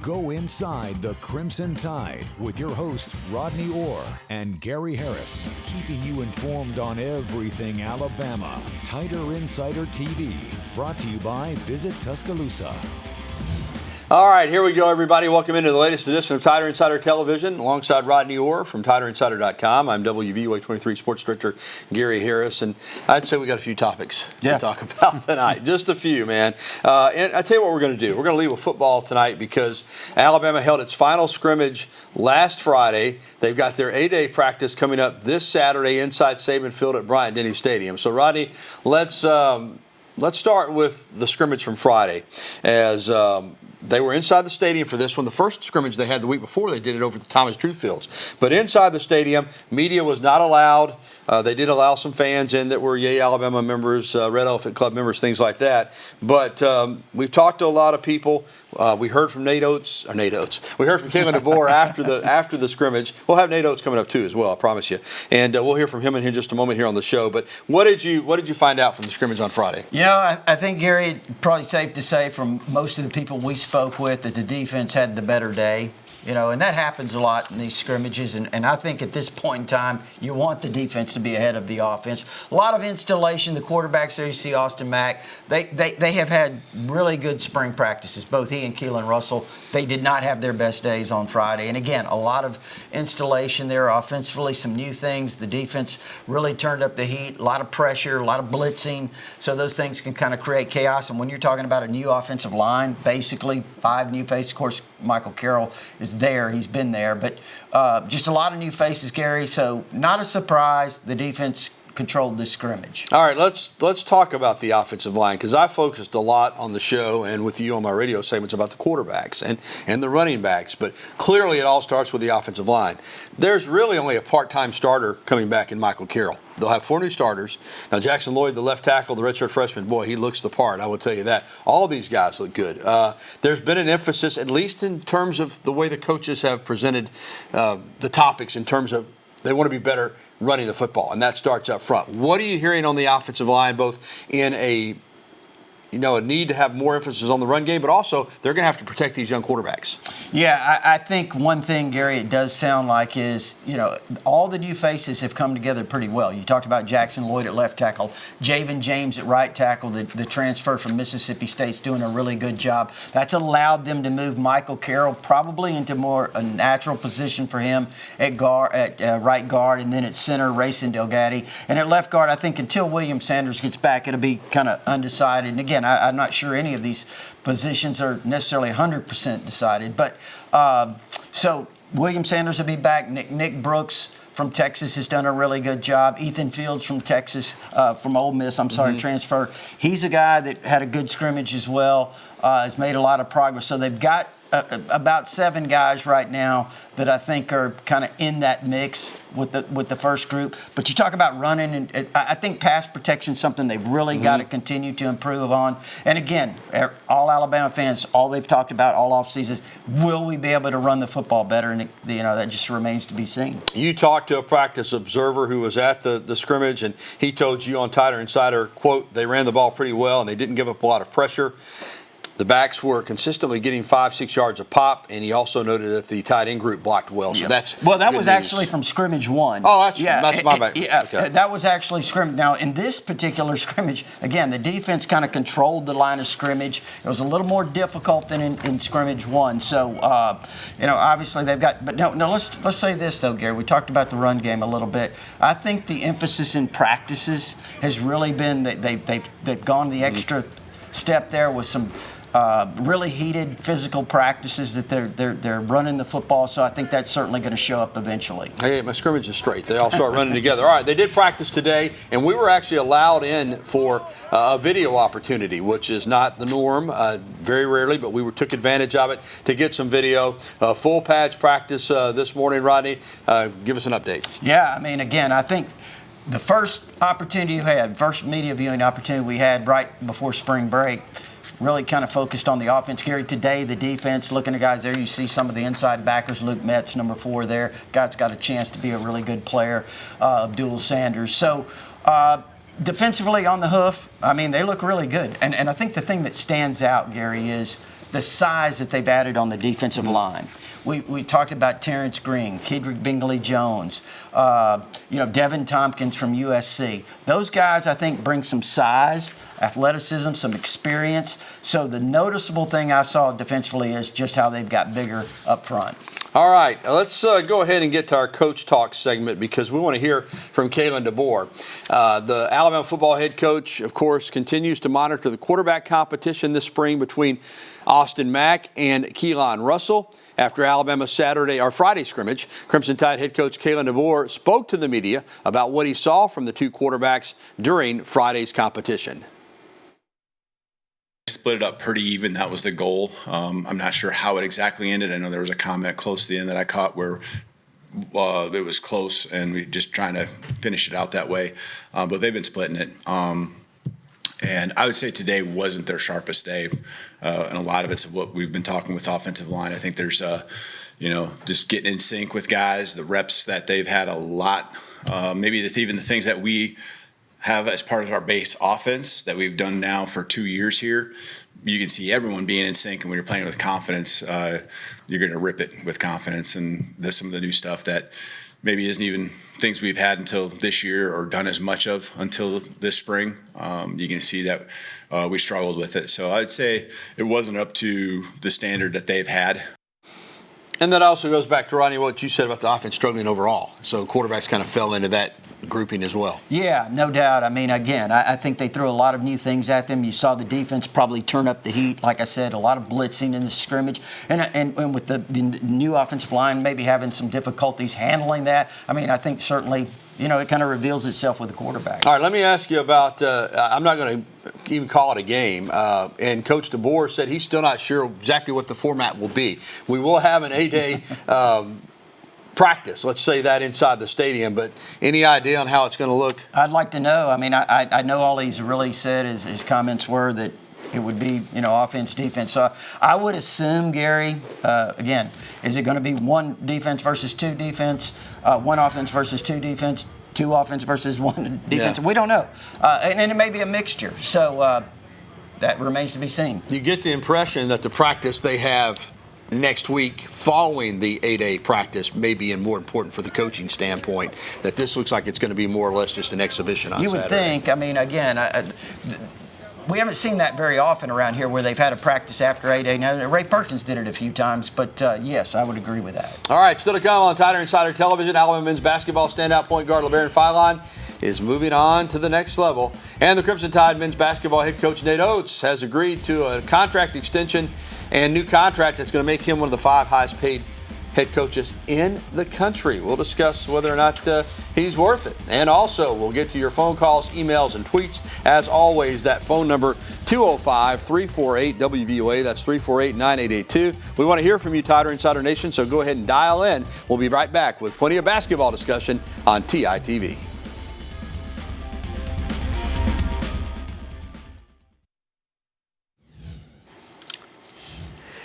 Go inside the Crimson Tide with your hosts Rodney Orr and Gary Harris, keeping you informed on everything Alabama. Tider Insider TV, brought to you by Visit Tuscaloosa. All right, here we go, everybody. Welcome into the latest edition of Tider Insider Television, alongside Rodney Orr from TiderInsider.com. I'm WVUA 23 Sports Director Gary Harris, and I'd say we got a few topics to talk about tonight. Just a few, man. And I tell you what we're going to do. We're going to leave with football tonight because Alabama held its final scrimmage last Friday. They've got their A-Day practice coming up this Saturday inside Saban Field at Bryant-Denny Stadium. So, Rodney, let's start with the scrimmage from Friday, as they were inside the stadium for this one. The first scrimmage they had the week before, they did it over at the Thomas Drew Fields. But inside the stadium, media was not allowed. They did allow some fans in that were Yay Alabama members, Red Elephant Club members, things like that. But we've talked to a lot of people. We heard from Nate Oats. We heard from Kalen DeBoer after the scrimmage. We'll have Nate Oats coming up too as well, I promise you. And we'll hear from him in just a moment here on the show. But what did you find out from the scrimmage on Friday? You know, I think, Gary, it's probably safe to say from most of the people we spoke with that the defense had the better day. You know, and that happens a lot in these scrimmages. And I think at this point in time, you want the defense to be ahead of the offense. A lot of installation. The quarterbacks there, you see Austin Mack, they have had really good spring practices, both he and Keelan Russell. They did not have their best days on Friday. And again, a lot of installation there offensively, some new things. The defense really turned up the heat, a lot of pressure, a lot of blitzing. So those things can kind of create chaos. And when you're talking about a new offensive line, basically 5 new faces, of course, Michael Carroll is there. He's been there. But just a lot of new faces, Gary. So not a surprise. The defense controlled this scrimmage. All right, let's talk about the offensive line, because I focused a lot on the show and with you on my radio segments about the quarterbacks and the running backs. But clearly it all starts with the offensive line. There's really only a part-time starter coming back in Michael Carroll. They'll have 4 new starters. Now, Jackson Lloyd, the left tackle, the redshirt freshman, boy, he looks the part. I will tell you that. All these guys look good. There's been an emphasis, at least in terms of the way the coaches have presented the topics, in terms of they want to be better running the football, and that starts up front. What are you hearing on the offensive line, both in a need to have more emphasis on the run game, but also they're going to have to protect these young quarterbacks? Yeah, I think one thing, Gary, it does sound like is, all the new faces have come together pretty well. You talked about Jackson Lloyd at left tackle, Javen James at right tackle, the transfer from Mississippi State's doing a really good job. That's allowed them to move Michael Carroll probably into more a natural position for him at right guard, and then at center, Rayson Delgatti. And at left guard, I think until William Sanders gets back, it'll be kind of undecided. And again, I'm not sure any of these positions are necessarily 100% decided. But so William Sanders will be back. Nick Brooks from Texas has done a really good job. Ethan Fields from Texas, from Ole Miss, transfer. He's a guy that had a good scrimmage as well, has made a lot of progress. So they've got about 7 guys right now that I think are kind of in that mix with the first group. But you talk about running, and I think pass protection is something they've really got to continue to improve on. And again, all Alabama fans, all they've talked about all offseason is, will we be able to run the football better? And that just remains to be seen. You talked to a practice observer who was at the scrimmage, and he told you on Tider Insider, quote, they ran the ball pretty well and they didn't give up a lot of pressure. The backs were consistently getting 5-6 yards a pop, and he also noted that the tight end group blocked well. So that was actually from scrimmage 1. Oh, that's my bad. Yeah, okay. That was actually scrimmage. Now, in this particular scrimmage, again, the defense kind of controlled the line of scrimmage. It was a little more difficult than in scrimmage 1. So, obviously they've got. But no. Let's say this though, Gary. We talked about the run game a little bit. I think the emphasis in practices has really been that they've gone the extra step there with some really heated physical practices that they're running the football. So I think that's certainly going to show up eventually. Hey, my scrimmage is straight. They all start running together. All right, they did practice today, and we were actually allowed in for a video opportunity, which is not the norm, very rarely, but we took advantage of it to get some video. Full pads practice this morning. Rodney, give us an update. Yeah, again, I think the first media viewing opportunity we had right before spring break, really kind of focused on the offense. Gary, today the defense, looking at guys there, you see some of the inside backers. Luke Metz, number 4 there. Guy's got a chance to be a really good player. Abdul Sanders. So defensively on the hoof, they look really good. And I think the thing that stands out, Gary, is the size that they've added on the defensive line. We talked about Terrence Green, Kedrick Bingley-Jones, Devin Tompkins from USC. Those guys, I think, bring some size, athleticism, some experience. So the noticeable thing I saw defensively is just how they've got bigger up front. All right, let's go ahead and get to our Coach Talk segment because we want to hear from Kalen DeBoer. The Alabama football head coach, of course, continues to monitor the quarterback competition this spring between Austin Mack and Keelan Russell. After Alabama's Friday scrimmage, Crimson Tide head coach Kalen DeBoer spoke to the media about what he saw from the two quarterbacks during Friday's competition. Split it up pretty even. That was the goal. I'm not sure how it exactly ended. I know there was a comment close to the end that I caught where it was close and we just trying to finish it out that way. But they've been splitting it. And I would say today wasn't their sharpest day. And a lot of it's what we've been talking with offensive line. I think there's, just getting in sync with guys, the reps that they've had a lot. Maybe that's even the things that we have as part of our base offense that we've done now for 2 years here. You can see everyone being in sync, and when you're playing with confidence, you're going to rip it with confidence. And there's some of the new stuff that maybe isn't even things we've had until this year or done as much of until this spring. You can see that we struggled with it. So I'd say it wasn't up to the standard that they've had. And that also goes back to, Rodney, what you said about the offense struggling overall. So quarterbacks kind of fell into that grouping as well. Yeah, no doubt. I mean, again, I think they threw a lot of new things at them. You saw the defense probably turn up the heat. Like I said, a lot of blitzing in the scrimmage. And with the new offensive line maybe having some difficulties handling that, I mean, I think certainly, it kind of reveals itself with the quarterbacks. All right, let me ask you about, I'm not going to even call it a game, and Coach DeBoer said he's still not sure exactly what the format will be. We will have an 8-day practice, let's say that, inside the stadium, but any idea on how it's going to look? I'd like to know. I mean, I know all he's really said, his comments were that it would be, offense, defense. So I would assume, Gary, again, is it going to be one defense versus two defense, one offense versus two defense, two offense versus one defense? Yeah. We don't know. And it may be a mixture. So that remains to be seen. You get the impression that the practice they have next week following the 8-day practice may be more important for the coaching standpoint, that this looks like it's going to be more or less just an exhibition on Saturday. You would think. I mean, again, we haven't seen that very often around here where they've had a practice after 8-day. Now, Ray Perkins did it a few times, but yes, I would agree with that. All right, still to come on Tider Insider Television, Alabama men's basketball standout point guard LeBaron Philon is moving on to the next level. And the Crimson Tide men's basketball head coach Nate Oats has agreed to a contract extension and new contract that's going to make him one of the 5 highest paid head coaches in the country. We'll discuss whether or not he's worth it. And also, we'll get to your phone calls, emails, and tweets. As always, that phone number, 205-348-WVOA. That's 348-9882. We want to hear from you, Tider Insider Nation, so go ahead and dial in. We'll be right back with plenty of basketball discussion on TITV.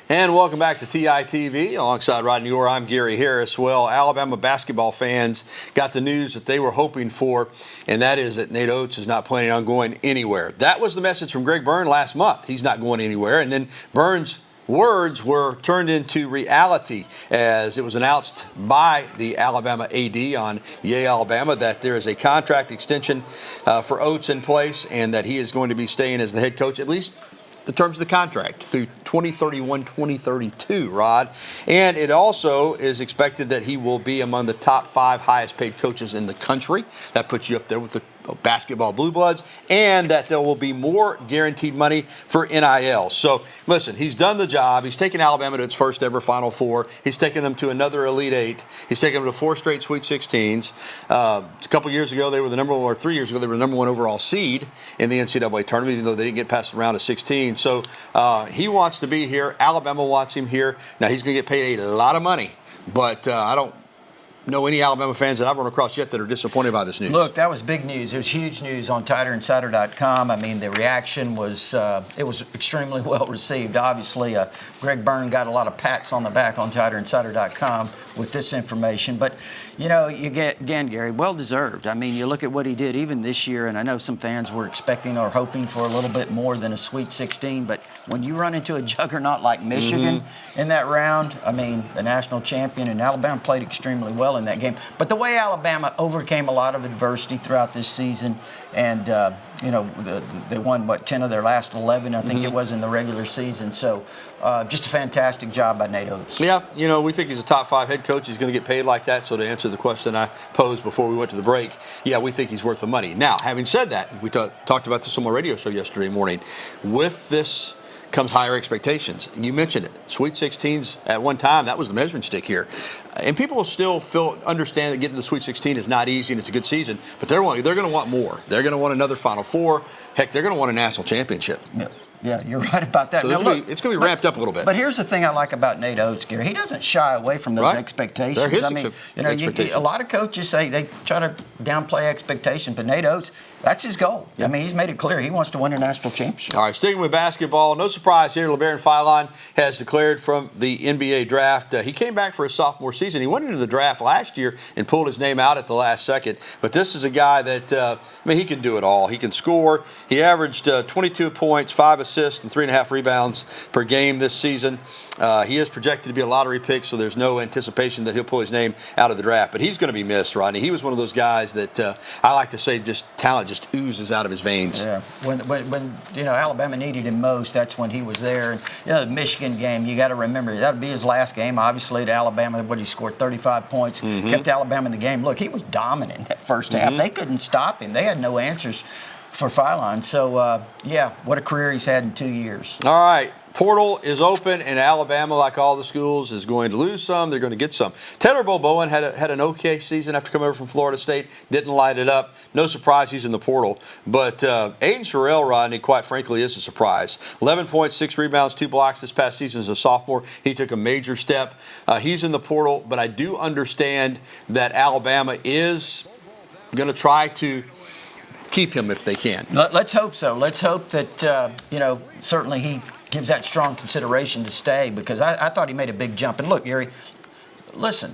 And welcome back to TITV. Alongside Rodney Orr, I'm Gary Harris. Well, Alabama basketball fans got the news that they were hoping for, and that is that Nate Oats is not planning on going anywhere. That was the message from Greg Byrne last month. He's not going anywhere. And then Byrne's words were turned into reality as it was announced by the Alabama AD on Yay Alabama that there is a contract extension for Oats in place and that he is going to be staying as the head coach, at least the terms of the contract, through 2031-2032, Rod. And it also is expected that he will be among the top 5 highest paid coaches in the country. That puts you up there with the basketball blue bloods, and that there will be more guaranteed money for NIL. So listen, he's done the job. He's taken Alabama to its first ever Final Four. He's taken them to another Elite Eight. He's taken them to 4 straight Sweet 16s. A couple years ago, they were the number 1, or 3 years ago, they were the number 1 overall seed in the NCAA tournament, even though they didn't get past the round of 16. So he wants to be here. Alabama wants him here. Now he's going to get paid a lot of money, but I don't know any Alabama fans that I've run across yet that are disappointed by this news. Look, that was big news. It was huge news on TiderInsider.com. I mean, the reaction was it was extremely well received. Obviously, Greg Byrne got a lot of pats on the back on TiderInsider.com with this information. But, you know, you get, again, Gary, well-deserved. I mean, you look at what he did even this year, and I know some fans were expecting or hoping for a little bit more than a Sweet 16, but when you run into a juggernaut like Michigan in that round, I mean, the national champion, and Alabama played extremely well in that game. But the way Alabama overcame a lot of adversity throughout this season, and, you know, they won, 10 of their last 11, I think it was, in the regular season. So just a fantastic job by Nate Oats. Yeah, you know, we think he's a top 5 head coach. He's going to get paid like that. So to answer the question I posed before we went to the break, yeah, we think he's worth the money. Now, having said that, we talked about this on my radio show yesterday morning. With this comes higher expectations. You mentioned it. Sweet 16s at one time, that was the measuring stick here. And people will still understand that getting to the Sweet 16 is not easy and it's a good season, but they're going to want more. They're going to want another Final Four. Heck, they're going to want a national championship. Yeah, you're right about that. So now, look, it's going to be ramped up a little bit. But here's the thing I like about Nate Oats, Gary. He doesn't shy away from those expectations. They're his I mean, expectations. A lot of coaches say they try to downplay expectations, but Nate Oats, that's his goal. I mean, he's made it clear he wants to win a national championship. All right, sticking with basketball, no surprise here. LeBaron Philon has declared from the NBA draft. He came back for his sophomore season. He went into the draft last year and pulled his name out at the last second. But this is a guy that, I mean, he can do it all. He can score. He averaged 22 points, 5 assists, and 3.5 rebounds per game this season. He is projected to be a lottery pick, so there's no anticipation that he'll pull his name out of the draft. But he's going to be missed, Rodney. He was one of those guys that I like to say just talent just oozes out of his veins. Yeah. When you know, Alabama needed him most, that's when he was there. And, you know, the Michigan game, you got to remember, that would be his last game, obviously, at Alabama. What, he scored 35 points, kept Alabama in the game. Look, he was dominant that first half. They couldn't stop him. They had no answers for Philon. So, yeah, what a career he's had in 2 years. All right. Portal is open, and Alabama, like all the schools, is going to lose some. They're going to get some. Taylor Bowen had an okay season after coming over from Florida State. Didn't light it up. No surprise he's in the portal. But Aiden Sherrill, Rodney, quite frankly, is a surprise. 11 points, 6 rebounds, 2 blocks this past season as a sophomore. He took a major step. He's in the portal, but I do understand that Alabama is going to try to keep him if they can. Let's hope so. Let's hope that, you know, certainly he gives that strong consideration to stay, because I thought he made a big jump. And look, Gary, listen,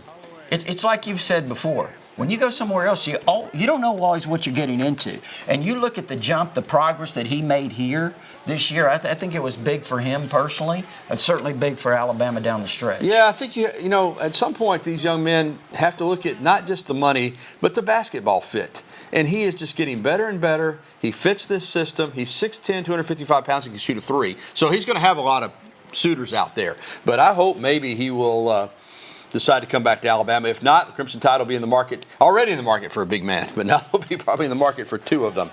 it's like you've said before. When you go somewhere else, you don't know always what you're getting into. And you look at the jump, the progress that he made here this year, I think it was big for him personally, and certainly big for Alabama down the stretch. Yeah, I think, you know, at some point these young men have to look at not just the money, but the basketball fit. And he is just getting better and better. He fits this system. He's 6'10", 255 pounds, and can shoot a 3. So he's going to have a lot of suitors out there. But I hope maybe he will decide to come back to Alabama. If not, the Crimson Tide will be already in the market for a big man. But now they'll be probably in the market for 2 of them.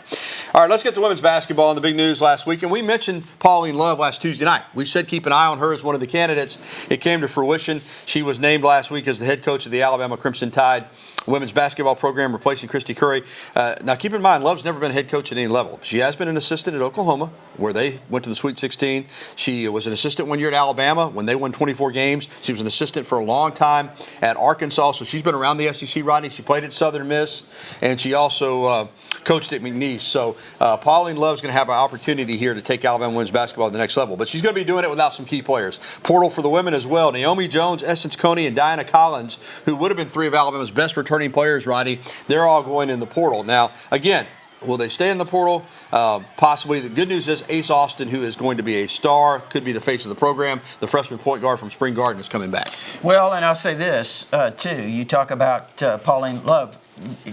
All right, let's get to women's basketball and the big news last week. And we mentioned Pauline Love last Tuesday night. We said keep an eye on her as one of the candidates. It came to fruition. She was named last week as the head coach of the Alabama Crimson Tide women's basketball program, replacing Christy Curry. Now, keep in mind, Love's never been a head coach at any level. She has been an assistant at Oklahoma, where they went to the Sweet 16. She was an assistant 1 year at Alabama when they won 24 games. She was an assistant for a long time at Arkansas, so she's been around the SEC, Rodney. She played at Southern Miss, and she also coached at McNeese. So Pauline Love's going to have an opportunity here to take Alabama women's basketball to the next level. But she's going to be doing it without some key players. Portal for the women as well. Naomi Jones, Essence Coney, and Diana Collins, who would have been 3 of Alabama's best returning players, Rodney, they're all going in the portal. Now, again, will they stay in the portal? Possibly. The good news is Ace Austin, who is going to be a star, could be the face of the program. The freshman point guard from Spring Garden is coming back. Well, and I'll say this, too. You talk about Pauline Love.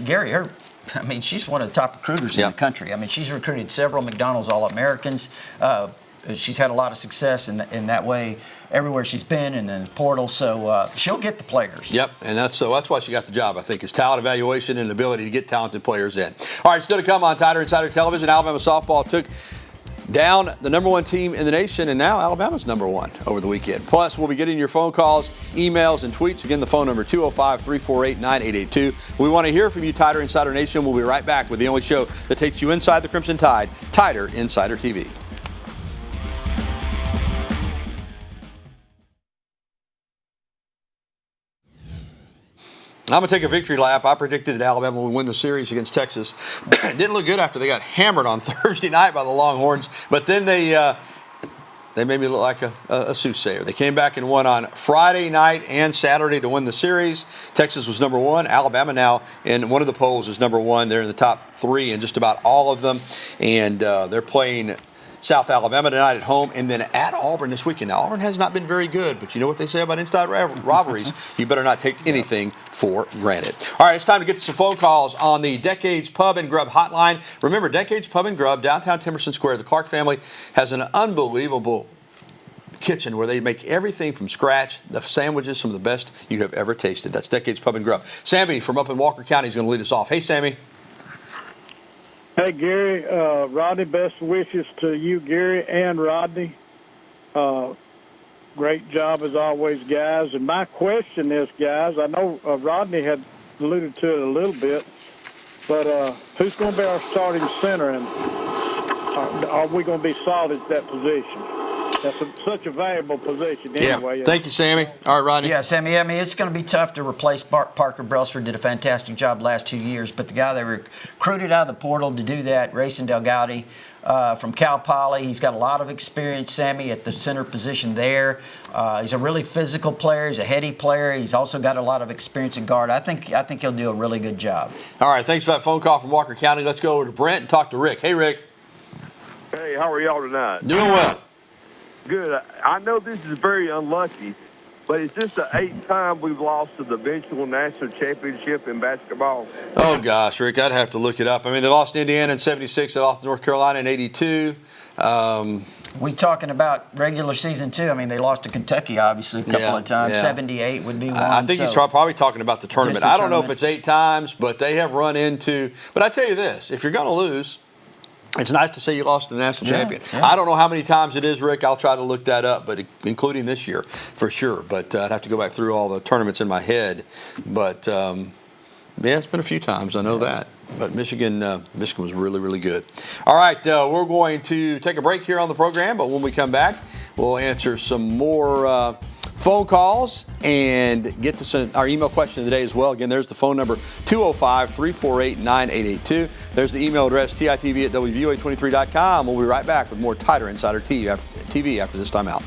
Gary, she's one of the top recruiters in the country. I mean, she's recruited several McDonald's All-Americans. She's had a lot of success in that way everywhere she's been, and in the portal, so she'll get the players. Yep, and that's why she got the job, I think, is talent evaluation and the ability to get talented players in. All right, still to come on Tider Insider Television. Alabama softball took down the number 1 team in the nation, and now Alabama's number 1 over the weekend. Plus, we'll be getting your phone calls, emails, and tweets. Again, the phone number 205-348-9882. We want to hear from you, Tider Insider Nation. We'll be right back with the only show that takes you inside the Crimson Tide, Tider Insider TV. I'm going to take a victory lap. I predicted that Alabama would win the series against Texas. Didn't look good after they got hammered on Thursday night by the Longhorns, but then they made me look like a soothsayer. They came back and won on Friday night and Saturday to win the series. Texas was number 1. Alabama now in one of the polls is number 1. They're in the top 3 in just about all of them, and they're playing South Alabama tonight at home, and then at Auburn this weekend. Now, Auburn has not been very good, but you know what they say about inside rivalries. You better not take anything for granted. All right, it's time to get to some phone calls on the Decades Pub and Grub hotline. Remember, Decades Pub and Grub, downtown Timerson Square. The Clark family has an unbelievable kitchen where they make everything from scratch. The sandwiches, some of the best you have ever tasted. That's Decades Pub and Grub. Sammy from up in Walker County is going to lead us off. Hey, Sammy. Hey, Gary, Rodney, best wishes to you, Gary, and Rodney. Great job as always, guys. And my question is, guys, I know Rodney had alluded to it a little bit, but who's going to be our starting center, and are we going to be solid at that position? That's such a valuable position anyway. Yeah. Thank you, Sammy. All right, Rodney. Yeah, Sammy, I mean, it's going to be tough to replace Parker Brailsford. Did a fantastic job last 2 years, but the guy they recruited out of the portal to do that, Rayson Delgado from Cal Poly, he's got a lot of experience, Sammy, at the center position there. He's a really physical player. He's a heady player. He's also got a lot of experience at guard. I think he'll do a really good job. All right, thanks for that phone call from Walker County. Let's go over to Brent and talk to Rick. Hey, Rick. Hey, how are y'all tonight? Doing well. Good. I know this is very unlucky, but is this the 8th time we've lost to the eventual national championship in basketball? Oh, gosh, Rick, I'd have to look it up. I mean, they lost to Indiana in 76. They lost to North Carolina in 82. We talking about regular season, too. I mean, they lost to Kentucky, obviously, a couple of times. Yeah. 78 would be one. I think he's probably talking about the tournament. the I don't know if tournament. it's 8 times, but they have run into – but I tell you this, if you're going to lose – it's nice to say you lost to the national champion. Yeah. I don't know how many times it is, Rick. I'll try to look that up, but including this year for sure. But I'd have to go back through all the tournaments in my head. But, yeah, it's been a few times. I know that. But Michigan was really, really good. All right, we're going to take a break here on the program, but when we come back, we'll answer some more phone calls and get to our email question of the day as well. Again, there's the phone number, 205-348-9882. There's the email address, titv@wvoa23.com. We'll be right back with more Tighter Insider TV after this time out.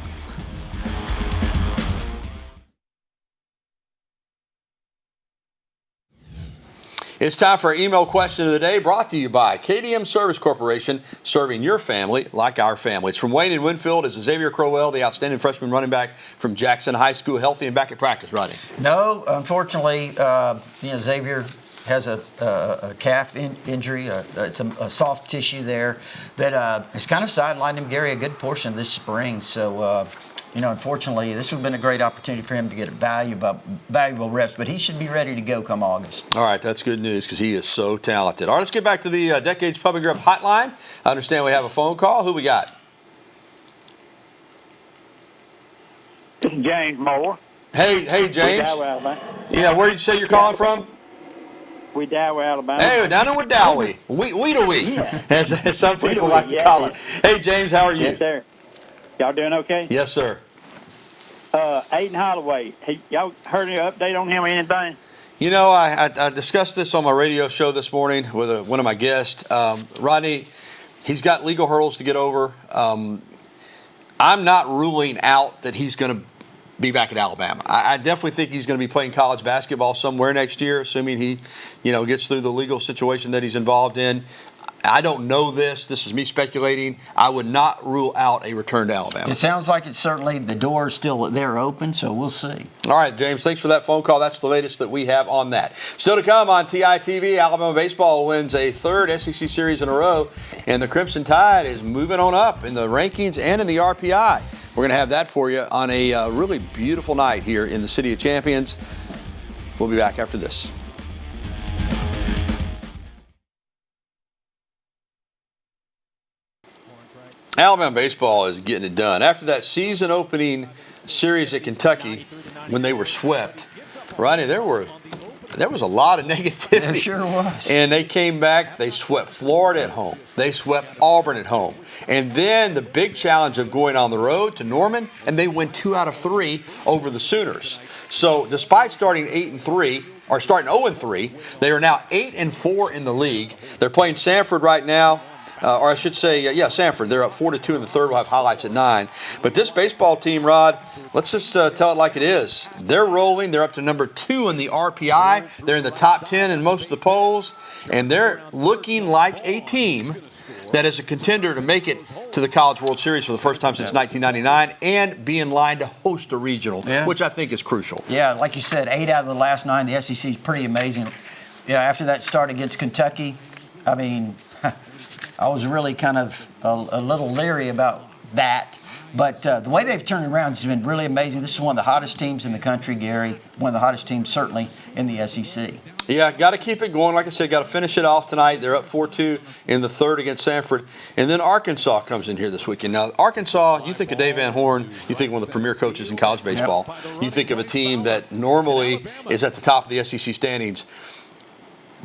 It's time for our email question of the day, brought to you by KDM Service Corporation, serving your family like our family. It's from Wayne in Winfield. It's Xavier Crowell, the outstanding freshman running back from Jackson High School, healthy and back at practice. Rodney. No, unfortunately, Xavier has a calf injury. It's a soft tissue there that has kind of sidelined him, Gary, a good portion of this spring. So, unfortunately, this would have been a great opportunity for him to get valuable reps, but he should be ready to go come August. All right, that's good news because he is so talented. All right, let's get back to the Decades Pub and Grub hotline. I understand we have a phone call. Who we got? This is James Moore. Hey, James. Dowie, Alabama. Yeah, where did you say you're calling from? We Dowie, Alabama. Hey, down in Dowie. We, as some people like to call it. Hey, James, how are you? Yes, sir. Y'all doing okay? Yes, sir. Aiden Holloway. Y'all heard any update on him or anything? You know, I discussed this on my radio show this morning with one of my guests. Rodney, he's got legal hurdles to get over. I'm not ruling out that he's going to be back at Alabama. I definitely think he's going to be playing college basketball somewhere next year, assuming he, gets through the legal situation that he's involved in. I don't know this. This is me speculating. I would not rule out a return to Alabama. It sounds like it's certainly the door is still there open, so we'll see. All right, James, thanks for that phone call. That's the latest that we have on that. Still to come on TITV, Alabama baseball wins a 3rd SEC series in a row, and the Crimson Tide is moving on up in the rankings and in the RPI. We're going to have that for you on a really beautiful night here in the City of Champions. We'll be back after this. Alabama baseball is getting it done. After that season-opening series at Kentucky, when they were swept, Rodney, there was a lot of negativity. There sure was. And they came back. They swept Florida at home. They swept Auburn at home. And then the big challenge of going on the road to Norman, and they win 2 out of 3 over the Sooners. So despite starting 8-3, are starting 0-3. They are now 8-4 in the league. They're playing Sanford right now. Or I should say, Sanford. They're up 4-2 in the third. We'll have highlights at 9. But this baseball team, Rod, let's just tell it like it is. They're rolling. They're up to number 2 in the RPI. They're in the top 10 in most of the polls. And they're looking like a team that is a contender to make it to the College World Series for the first time since 1999 and be in line to host a regional, which I think is crucial. Yeah, like you said, 8 out of the last 9. The SEC is pretty amazing. After that start against Kentucky, I mean, I was really kind of a little leery about that. But the way they've turned around has been really amazing. This is one of the hottest teams in the country, Gary. One of the hottest teams, certainly, in the SEC. Yeah, got to keep it going. Like I said, got to finish it off tonight. They're up 4-2 in the third against Sanford. And then Arkansas comes in here this weekend. Now, Arkansas, you think of Dave Van Horn, you think one of the premier coaches in college baseball. Yep. You think of a team that normally is at the top of the SEC standings.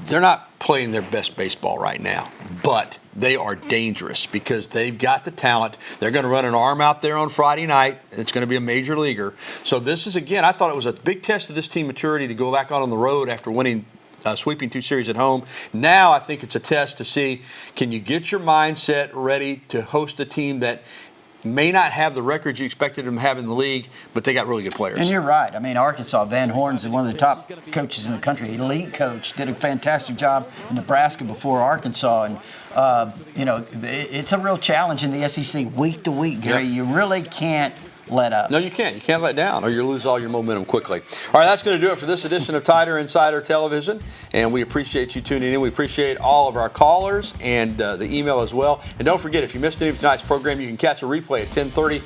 They're not playing their best baseball right now, but they are dangerous because they've got the talent. They're going to run an arm out there on Friday night. It's going to be a major leaguer. So this is, again, I thought it was a big test of this team maturity to go back out on the road after winning sweeping 2 series at home. Now I think it's a test to see, can you get your mindset ready to host a team that may not have the records you expected them to have in the league, but they got really good players. And you're right. I mean, Arkansas, Van Horn's one of the top coaches in the country, elite coach, did a fantastic job in Nebraska before Arkansas. And, it's a real challenge in the SEC week to week, Gary. Yep. You really can't let up. No, you can't. You can't let down or you'll lose all your momentum quickly. All right, that's going to do it for this edition of Tider Insider Television, and we appreciate you tuning in. We appreciate all of our callers and the email as well. And don't forget, if you missed any of tonight's program, you can catch a replay at 10:30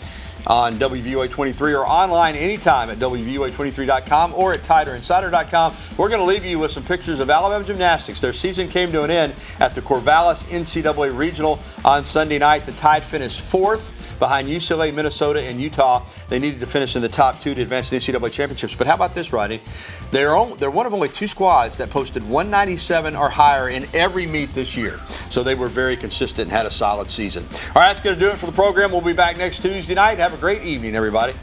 on WVOA 23 or online anytime at WVOA23.com or at TiderInsider.com. We're going to leave you with some pictures of Alabama gymnastics. Their season came to an end at the Corvallis NCAA Regional on Sunday night. The Tide finished 4th behind UCLA, Minnesota, and Utah. They needed to finish in the top 2 to advance to the NCAA championships. But how about this, Rodney? They're one of only 2 squads that posted 197 or higher in every meet this year. So they were very consistent and had a solid season. All right, that's going to do it for the program. We'll be back next Tuesday night. Have a great evening, everybody.